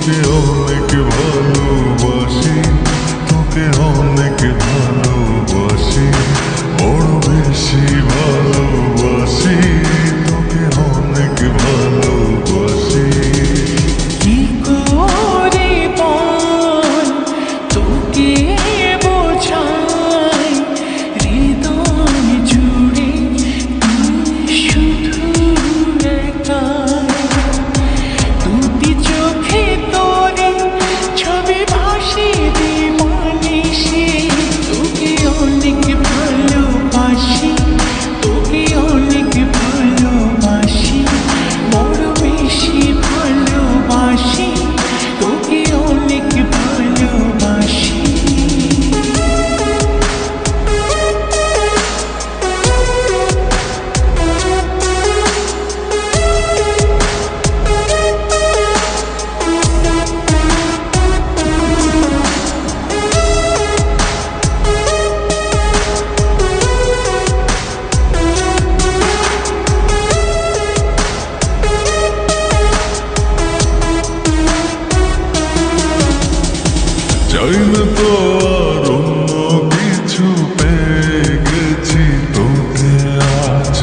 তোকে অনেক ভালোবাসি, তোকে অনেক ভালোবাসি, বড় বেশি ভালোবাসি, তোকে অনেক ভালোবাসি। কি করে বল তোকে বোঝাই, হৃদয় জুড়ে তুই শুধু একাই। দুটি চোখে তোরে ছবি ভাসে দিবানিশি, তোকে অনেক ভালোবাসি, তোকে অনেক ভালোবাসি, বড় বেশি ভালোবাসি, তোকে অনেক ভালোবাসি। চাই না তো আর অন্য কিছু, পেয়ে গেছি তোকে আজ।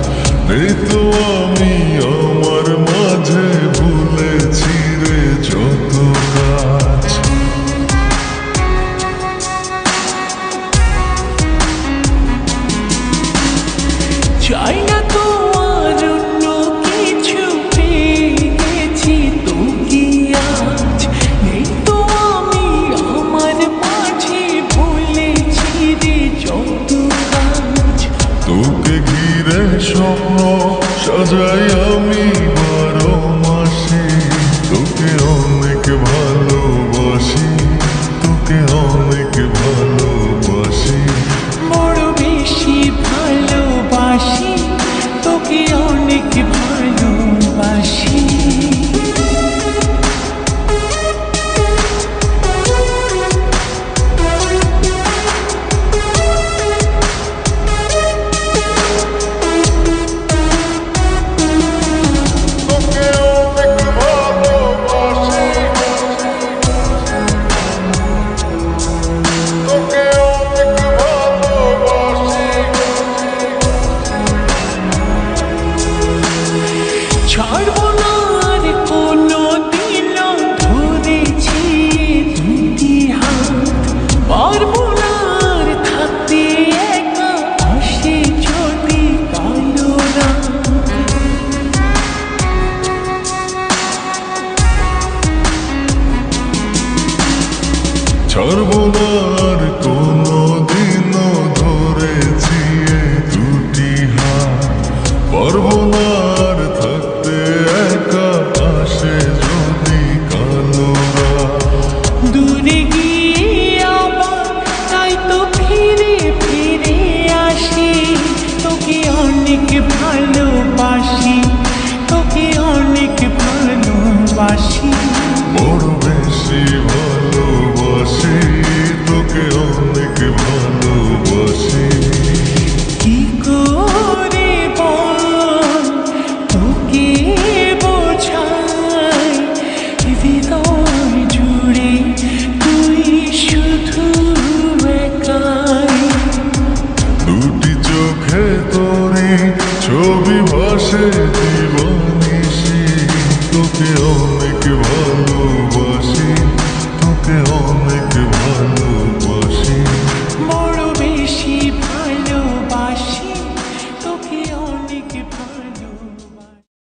নেই তো আমি আমার মাঝে, ভুলেছি রে যত কাজ। চাই না তো আর অন্য কিছু, পেয়ে গেছি তোকে আজ। নেই তো আমি আমার মাঝে, ভুলেছি রে যত কাজ। তোকে ঘিরে স্বপ্ন সাজাই আমি 12 মাসে, তোকে অনেক ভালোবাসি, তোকে অনেক ভালোবাসি, বড় বেশি ভালোবাসি, তোকে অনেক ভালোবাসি। তোকে অনেক ভালোবাসি, তোকে অনেক ভালোবাসি। ছাড়বো না আর কোনো দিন, ধরেছি দুটি হাত। পারবো না আর থাকতে একা, আসে যদি কালো রাত। ছাড়বো না আর কোনো